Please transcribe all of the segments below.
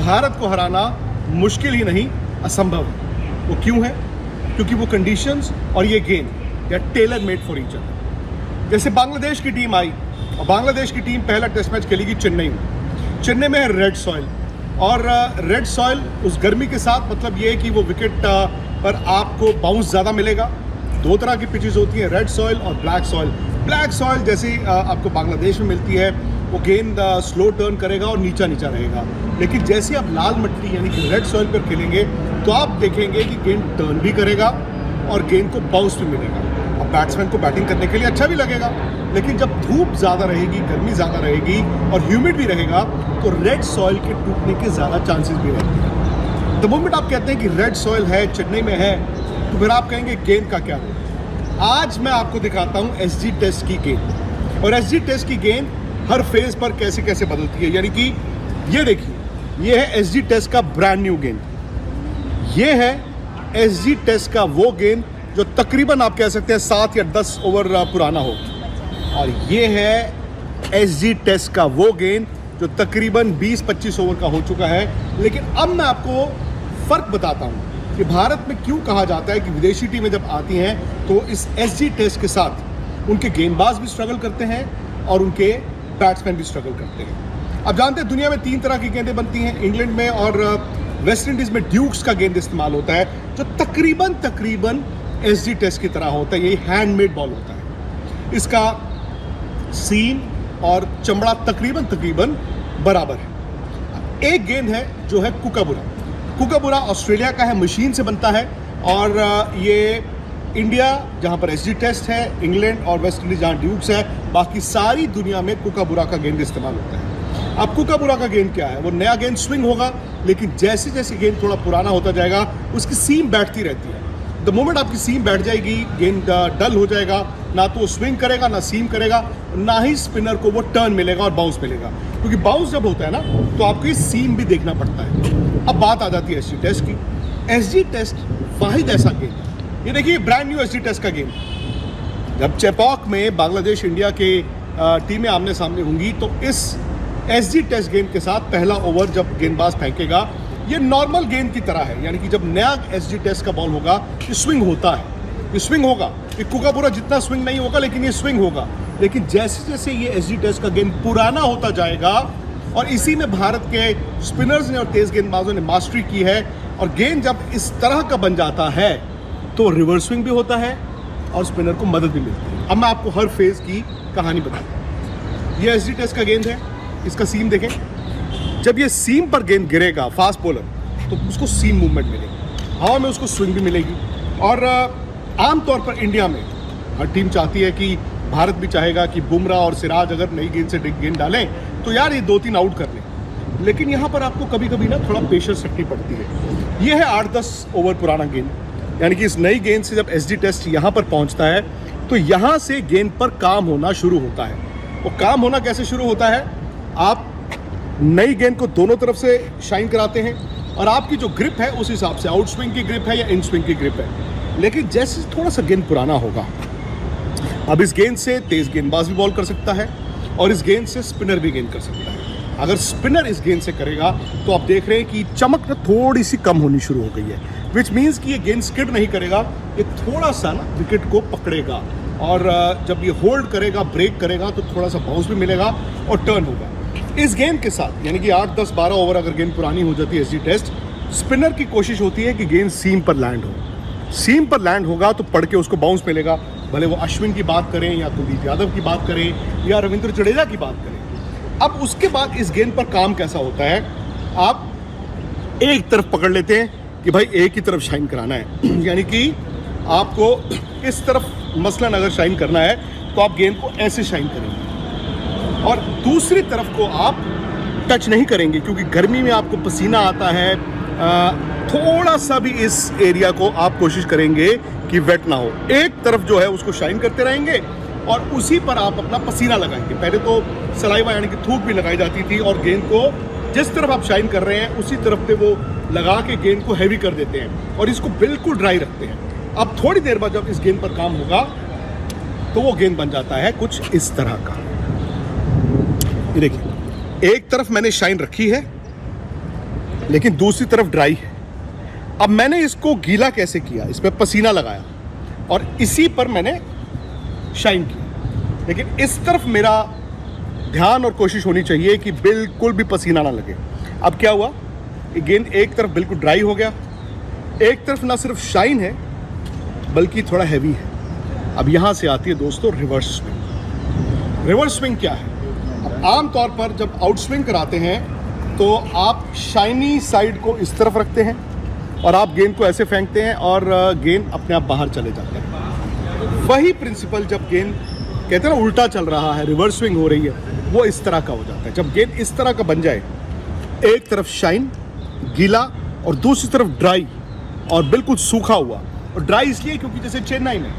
भारत को हराना मुश्किल ही नहीं, असंभव है। वो क्यों है? क्योंकि वो कंडीशंस और ये गेम या tailor made for each other. जैसे बांग्लादेश की टीम आई और बांग्लादेश की टीम पहला टेस्ट मैच खेलेगी चेन्नई में। चेन्नई में है रेड सॉइल, और रेड सॉइल उस गर्मी के साथ मतलब ये है कि वो विकेट पर आपको बाउंस ज़्यादा मिलेगा। दो तरह की पिचेस होती हैं, रेड सॉइल और ब्लैक सॉइल। ब्लैक सॉइल जैसी आपको बांग्लादेश में मिलती है, वो गेंद स्लो टर्न करेगा और नीचा नीचा रहेगा। लेकिन जैसे आप लाल मिट्टी यानी कि रेड सॉइल पर खेलेंगे तो आप देखेंगे कि गेंद टर्न भी करेगा और गेंद को बाउंस भी मिलेगा। अब बैट्समैन को बैटिंग करने के लिए अच्छा भी लगेगा, लेकिन जब धूप ज़्यादा रहेगी, गर्मी ज़्यादा रहेगी और ह्यूमिड भी रहेगा तो रेड सॉइल के टूटने के ज़्यादा चांसेस भी रहते हैं। द मोमेंट आप कहते हैं कि रेड सॉइल है, चेन्नई में है, तो फिर आप कहेंगे गेंद का क्या हो। आज मैं आपको दिखाता हूँ एसजी टेस्ट की गेंद, और एसजी टेस्ट की गेंद हर फेज पर कैसे कैसे बदलती है। यानी कि ये देखिए, ये है एसजी टेस्ट का ब्रांड न्यू गेंद। ये है एसजी टेस्ट का वो गेंद जो तकरीबन आप कह सकते हैं 7 या 10 ओवर पुराना हो, और ये है एसजी टेस्ट का वो गेंद जो तकरीबन 20-25 ओवर का हो चुका है। लेकिन अब मैं आपको फ़र्क बताता हूँ कि भारत में क्यों कहा जाता है कि विदेशी टीमें जब आती हैं तो इस एसजी टेस्ट के साथ उनके गेंदबाज भी स्ट्रगल करते हैं और उनके बैट्समैन भी स्ट्रगल करते हैं। अब जानते हैं दुनिया में 3 तरह की गेंदें बनती हैं। इंग्लैंड में और वेस्ट इंडीज़ में ड्यूक्स का गेंद इस्तेमाल होता है जो तकरीबन एसजी टेस्ट की तरह होता है। यही हैंडमेड बॉल होता है। इसका सीम और चमड़ा तकरीबन बराबर है। एक गेंद है जो है कुकाबुरा ऑस्ट्रेलिया का है, मशीन से बनता है। और ये इंडिया जहां पर एसजी टेस्ट है, इंग्लैंड और वेस्ट इंडीज जहां ड्यूक्स है, बाकी सारी दुनिया में कुकाबुरा का गेंद इस्तेमाल होता है। अब कुकाबुरा का गेंद क्या है? वो नया गेंद स्विंग होगा, लेकिन जैसे जैसे गेंद थोड़ा पुराना होता जाएगा उसकी सीम बैठती रहती है। द मोमेंट आपकी सीम बैठ जाएगी, गेंद डल हो जाएगा, ना तो वो स्विंग करेगा ना सीम करेगा, ना ही स्पिनर को वो टर्न मिलेगा और बाउंस मिलेगा। क्योंकि बाउंस जब होता है ना तो आपको ये सीम भी देखना पड़ता है। अब बात आ जाती है एसजी टेस्ट की। एसजी टेस्ट वाहिद ऐसा गेंद है, ये देखिए ब्रांड न्यू एसजी टेस्ट का गेंद। जब चेपॉक में बांग्लादेश इंडिया के टीमें आमने सामने होंगी तो इस एसजी टेस्ट गेंद के साथ पहला ओवर जब गेंदबाज फेंकेगा, ये नॉर्मल गेंद की तरह है। यानी कि जब नया एसजी टेस्ट का बॉल होगा ये स्विंग होता है, ये स्विंग होगा। ये कुकाबुरा जितना स्विंग नहीं होगा लेकिन ये स्विंग होगा। लेकिन जैसे जैसे ये एसजी टेस्ट का गेंद पुराना होता जाएगा, और इसी में भारत के स्पिनर्स ने और तेज गेंदबाजों ने मास्टरी की है, और गेंद जब इस तरह का बन जाता है तो रिवर्स स्विंग भी होता है और स्पिनर को मदद भी मिलती है। अब मैं आपको हर फेज की कहानी बताता हूँ। ये एसजी टेस्ट का गेंद है, इसका सीम देखें। जब ये सीम पर गेंद गिरेगा फास्ट बॉलर तो उसको सीम मूवमेंट मिलेगी, हवा में उसको स्विंग भी मिलेगी। और आमतौर पर इंडिया में हर टीम चाहती है कि, भारत भी चाहेगा कि बुमराह और सिराज अगर नई गेंद से गेंद डालें तो यार ये 2-3 आउट कर लें। लेकिन यहाँ पर आपको कभी कभी ना थोड़ा पेशेंस रखनी पड़ती है। ये है 8-10 ओवर पुराना गेंद, यानी कि इस नई गेंद से जब एसजी टेस्ट यहाँ पर पहुँचता है तो यहाँ से गेंद पर काम होना शुरू होता है। वो काम होना कैसे शुरू होता है? आप नई गेंद को दोनों तरफ से शाइन कराते हैं और आपकी जो ग्रिप है उस हिसाब से आउट स्विंग की ग्रिप है या इन स्विंग की ग्रिप है। लेकिन जैसे थोड़ा सा गेंद पुराना होगा, अब इस गेंद से तेज गेंदबाज भी बॉल कर सकता है और इस गेंद से स्पिनर भी गेंद कर सकता है। अगर स्पिनर इस गेंद से करेगा तो आप देख रहे हैं कि चमक ना थोड़ी सी कम होनी शुरू हो गई है, विच मीन्स कि ये गेंद स्किड नहीं करेगा, ये थोड़ा सा ना विकेट को पकड़ेगा, और जब ये होल्ड करेगा, ब्रेक करेगा तो थोड़ा सा बाउंस भी मिलेगा और टर्न होगा। इस गेंद के साथ यानी कि 8-10-12 ओवर अगर गेंद पुरानी हो जाती है एसजी टेस्ट, स्पिनर की कोशिश होती है कि गेंद सीम पर लैंड हो। सीम पर लैंड होगा तो पड़ के उसको बाउंस मिलेगा, भले वो अश्विन की बात करें या कुलदीप यादव की बात करें या रविंद्र जडेजा की बात करें। अब उसके बाद इस गेंद पर काम कैसा होता है? आप एक तरफ पकड़ लेते हैं कि भाई एक ही तरफ शाइन कराना है, यानी कि आपको इस तरफ मसलन अगर शाइन करना है तो आप गेंद को ऐसे शाइन करेंगे और दूसरी तरफ को आप टच नहीं करेंगे, क्योंकि गर्मी में आपको पसीना आता है। थोड़ा सा भी इस एरिया को आप कोशिश करेंगे कि वेट ना हो। एक तरफ जो है उसको शाइन करते रहेंगे और उसी पर आप अपना पसीना लगाएंगे। पहले तो सलाइवा यानी कि थूक भी लगाई जाती थी, और गेंद को जिस तरफ आप शाइन कर रहे हैं उसी तरफ पे वो लगा के गेंद को हैवी कर देते हैं और इसको बिल्कुल ड्राई रखते हैं। अब थोड़ी देर बाद जब इस गेंद पर काम होगा तो वो गेंद बन जाता है कुछ इस तरह का। ये देखिए, एक तरफ मैंने शाइन रखी है, लेकिन दूसरी तरफ ड्राई है। अब मैंने इसको गीला कैसे किया, इस पर पसीना लगाया और इसी पर मैंने शाइन किया, लेकिन इस तरफ मेरा ध्यान और कोशिश होनी चाहिए कि बिल्कुल भी पसीना ना लगे। अब क्या हुआ, ये गेंद एक तरफ बिल्कुल ड्राई हो गया, एक तरफ ना सिर्फ शाइन है बल्कि थोड़ा हैवी है। अब यहाँ से आती है दोस्तों रिवर्स स्विंग। रिवर्स स्विंग क्या है? अब आमतौर पर जब आउट स्विंग कराते हैं तो आप शाइनी साइड को इस तरफ रखते हैं और आप गेंद को ऐसे फेंकते हैं और गेंद अपने आप बाहर चले जाते हैं। वही प्रिंसिपल जब गेंद कहते हैं ना उल्टा चल रहा है, रिवर्स स्विंग हो रही है, वो इस तरह का हो जाता है। जब गेंद इस तरह का बन जाए, एक तरफ शाइन गीला और दूसरी तरफ ड्राई और बिल्कुल सूखा हुआ। और ड्राई इसलिए क्योंकि जैसे चेन्नई में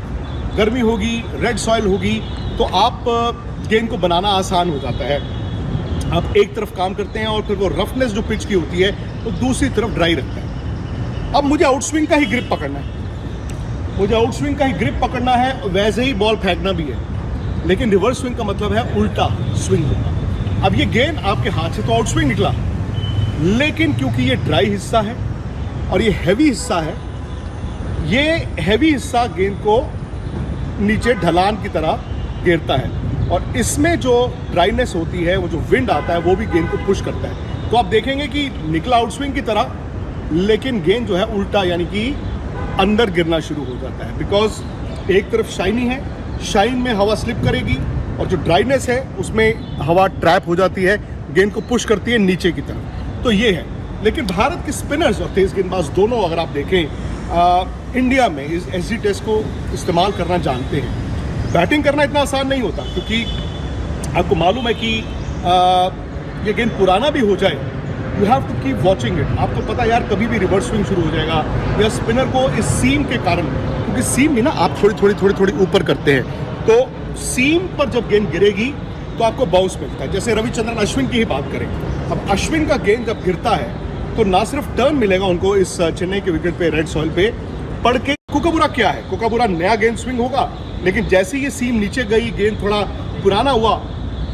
गर्मी होगी, रेड सॉइल होगी, तो आप गेंद को बनाना आसान हो जाता है। आप एक तरफ काम करते हैं और फिर वो रफनेस जो पिच की होती है वो दूसरी तरफ ड्राई रखता है। अब मुझे आउट स्विंग का ही ग्रिप पकड़ना है, मुझे आउट स्विंग का ही ग्रिप पकड़ना है, वैसे ही बॉल फेंकना भी है। लेकिन रिवर्स स्विंग का मतलब है उल्टा स्विंग होगा। अब ये गेंद आपके हाथ से तो आउट स्विंग निकला, लेकिन क्योंकि ये ड्राई हिस्सा है और ये हैवी हिस्सा है, ये हैवी हिस्सा गेंद को नीचे ढलान की तरह गिरता है और इसमें जो ड्राइनेस होती है, वो जो विंड आता है, वो भी गेंद को पुश करता है। तो आप देखेंगे कि निकला आउट स्विंग की तरह, लेकिन गेंद जो है उल्टा यानी कि अंदर गिरना शुरू हो जाता है। बिकॉज एक तरफ शाइनी है, शाइन में हवा स्लिप करेगी और जो ड्राइनेस है उसमें हवा ट्रैप हो जाती है, गेंद को पुश करती है नीचे की तरफ। तो ये है। लेकिन भारत के स्पिनर्स और तेज गेंदबाज दोनों अगर आप देखें इंडिया में इस एसजी टेस्ट को इस्तेमाल करना जानते हैं। बैटिंग करना इतना आसान नहीं होता, क्योंकि आपको मालूम है कि ये गेंद पुराना भी हो जाए, you have to keep watching it. आपको पता है यार कभी भी रिवर्स स्विंग शुरू हो जाएगा, या स्पिनर को इस सीम के कारण, क्योंकि सीम भी ना आप थोड़ी ऊपर करते हैं, तो सीम पर जब गेंद गिरेगी तो आपको बाउंस मिलता है। जैसे रविचंद्रन अश्विन की ही बात करें, अब अश्विन का गेंद जब गिरता है तो ना सिर्फ टर्न मिलेगा उनको इस चेन्नई के विकेट पे रेड सॉइल पे पड़ के। कुकाबुरा क्या है, कुकाबुरा नया गेंद स्विंग होगा, लेकिन जैसे ही ये सीम नीचे गई, गेंद थोड़ा पुराना हुआ,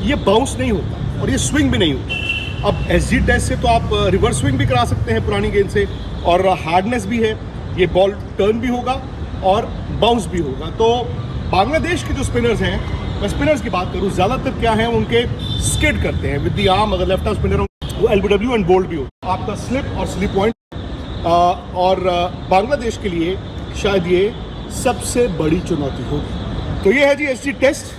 ये बाउंस नहीं होता और ये स्विंग भी नहीं होता। अब एसजी टेस्ट से तो आप रिवर्स स्विंग भी करा सकते हैं पुरानी गेंद से, और हार्डनेस भी है, ये बॉल टर्न भी होगा और बाउंस भी होगा। तो बांग्लादेश के जो स्पिनर्स हैं, मैं स्पिनर्स की बात करूँ, ज़्यादातर क्या है उनके स्किड करते हैं विद द आर्म। अगर लेफ्ट आर्म स्पिनर हो वो एलबीडब्ल्यू एंड बोल्ड भी हो, आपका स्लिप और स्लिप पॉइंट। और बांग्लादेश के लिए शायद ये सबसे बड़ी चुनौती होगी। तो ये है जी एसजी टेस्ट।